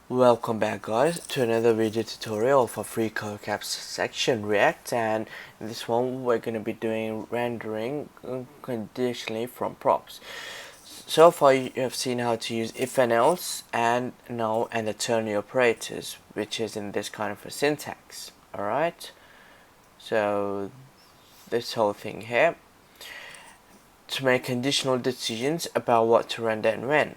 Welcome back guys to another video tutorial for free code caps section React, and in this one we're going to be doing rendering conditionally from props. So far you have seen how to use if and else and now and the ternary operators, which is in this kind of a syntax. Alright, so this whole thing here to make conditional decisions about what to render and when.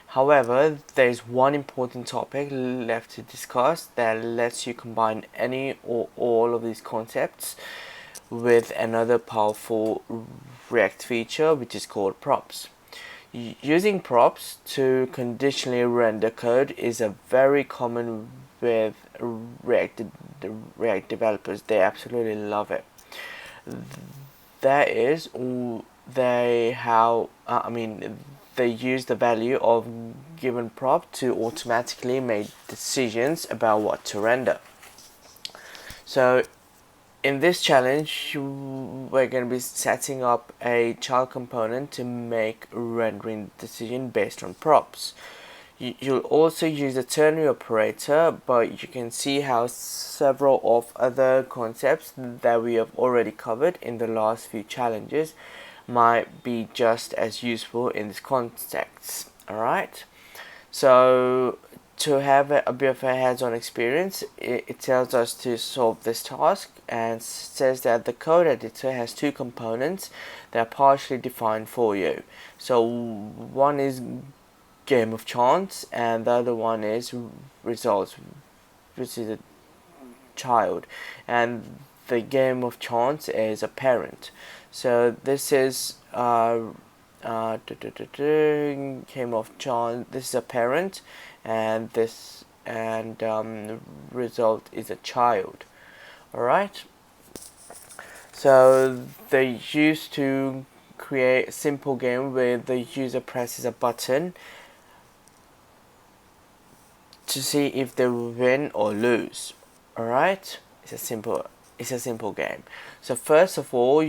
However, there is one important topic left to discuss that lets you combine any or all of these concepts with another powerful React feature, which is called props. Using props to conditionally render code is a very common with React developers. They absolutely love it. That is, they use the value of given prop to automatically make decisions about what to render. So in this challenge we're going to be setting up a child component to make rendering decision based on props. You'll also use a ternary operator, but you can see how several of other concepts that we have already covered in the last few challenges might be just as useful in this context. Alright, so to have a bit of a hands-on experience, it tells us to solve this task and says that the code editor has two components that are partially defined for you. So one is game of chance and the other one is results, which is a child, and the game of chance is a parent. So this is game of chance, this is a parent, and this result is a child. Alright, so they used to create a simple game where the user presses a button to see if they win or lose. Alright, it's a simple game. So first of all,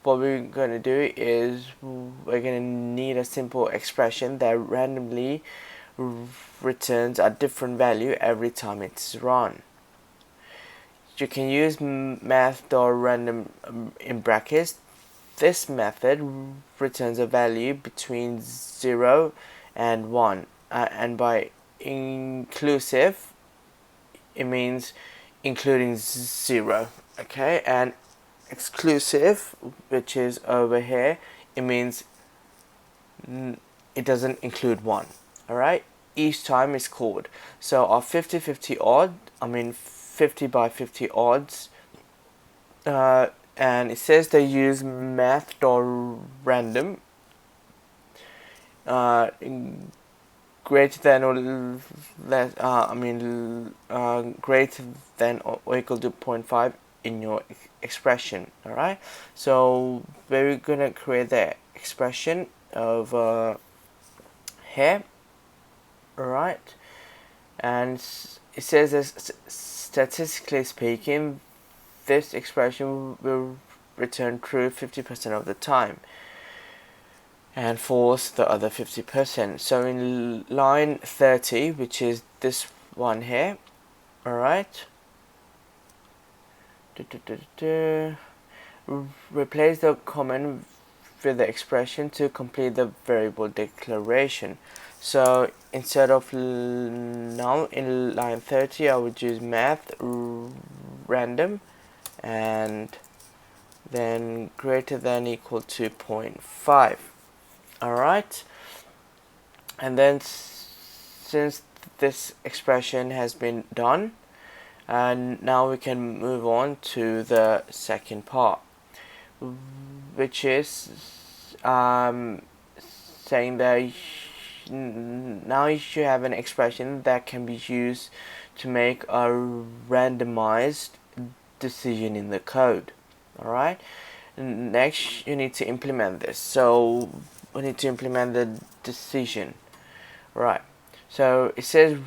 what we're going to do is we're going to need a simple expression that randomly returns a different value every time it's run. You can use math.random in brackets. This method returns a value between 0 and 1. And by inclusive, it means including 0. Okay, and exclusive, which is over here, it means it doesn't include 1. Alright, each time is called. So our 50-50 odd, 50 by 50 odds, and it says they use math.random greater than or less, greater than or equal to 0.5 in your expression. Alright, so we're gonna create the expression of here. Alright, and it says that statistically speaking, this expression will return true 50% of the time and false the other 50%. So in line 30, which is this one here, alright, replace the comment with the expression to complete the variable declaration. So instead of now in line 30, I would use math random and then greater than equal to 0.5. Alright, and then since this expression has been done, and now we can move on to the second part, which is saying that now you should have an expression that can be used to make a randomized decision in the code. Alright, next you need to implement this. So we need to implement the decision. Right, so it says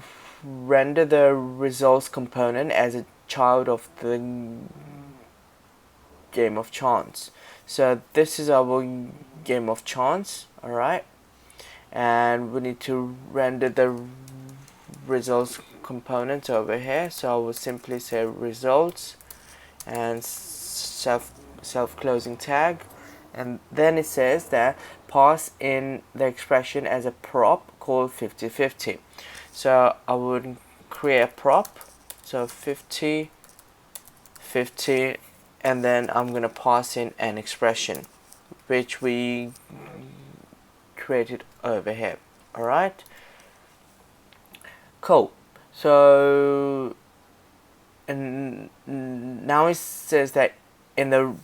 render the results component as a child of the game of chance. So this is our game of chance. Alright, and we need to render the results component over here. So I will simply say results and self closing tag, and then it says that pass in the expression as a prop called 50/50. So I would create a prop, so 50/50, and then I'm gonna pass in an expression which we created over here. Alright, cool. So and now it says that in the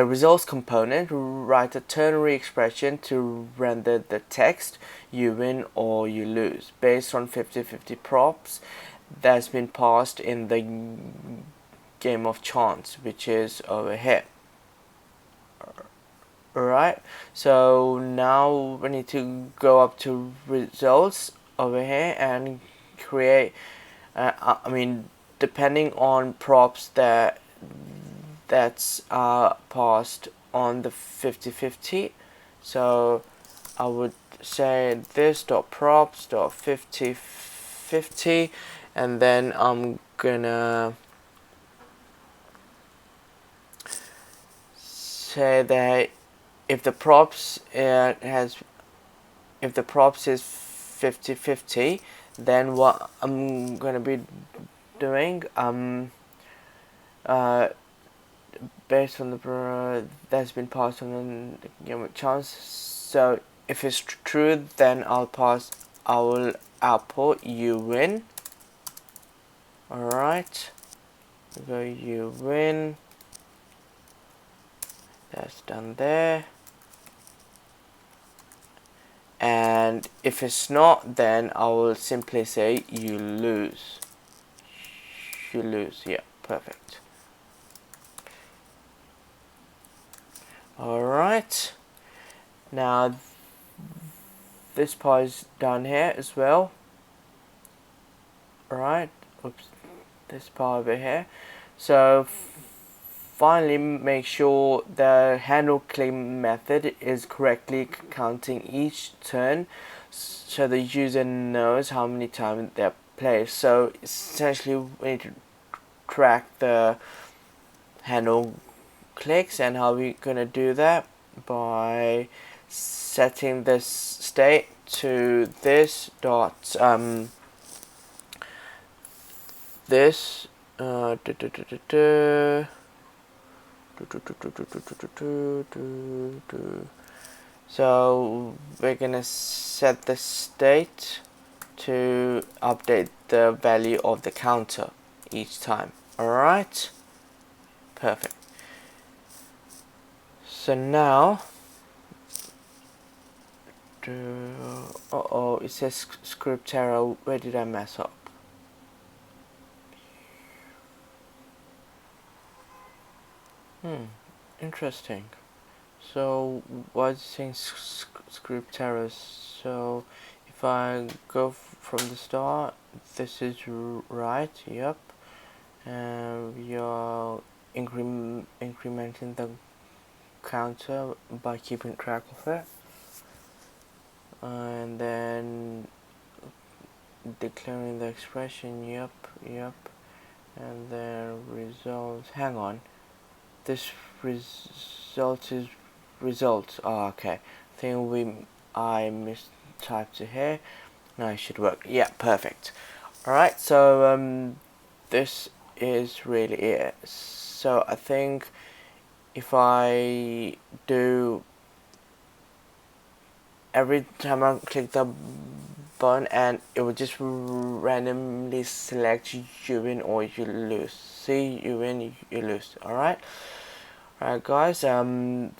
results component, write a ternary expression to render the text you win or you lose based on 50/50 props that's been passed in the game of chance, which is over here. Alright, so now we need to go up to results over here and create I mean, depending on props that's passed on the 50/50, so I would say this dot props dot 50/50, and then I'm gonna say that if the props is 50/50, then what I'm gonna be doing based on the that's been passed on the game of chance. So if it's true, then I will output you win. Alright, so you win, that's done there. And if it's not, then I will simply say you lose. You lose, yeah, perfect. Alright, now this part is done here as well. Alright, oops, this part over here. So finally, make sure the handle claim method is correctly counting each turn, so the user knows how many times they're played. So essentially, we need to track the handle clicks, and how we're gonna do that by setting this state to this dot this so we're gonna set the state to update the value of the counter each time. Alright, perfect. So now uh-oh, it says script error. Where did I mess up? Interesting. So why is it saying script errors? So if I go from the start, this is right, yep. And we are incrementing the counter by keeping track of it. And then declaring the expression, yep. And then results, hang on. This result is results. Oh, okay. I think I mistyped it here. Now it should work. Yeah, perfect. Alright, so this is really it. So I think if I do every time I click the button, and it will just randomly select you win or you lose. See, you win, you lose. Alright guys,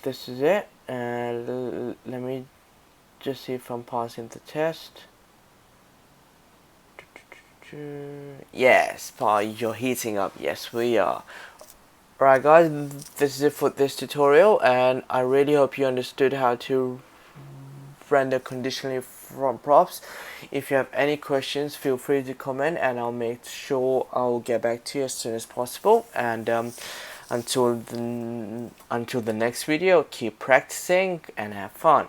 this is it, and let me just see if I'm passing the test. Yes, you're heating up. Yes, we are. Alright guys, this is it for this tutorial, and I really hope you understood how to render conditionally from props. If you have any questions, feel free to comment, and I'll make sure I'll get back to you as soon as possible. And until the next video, keep practicing and have fun.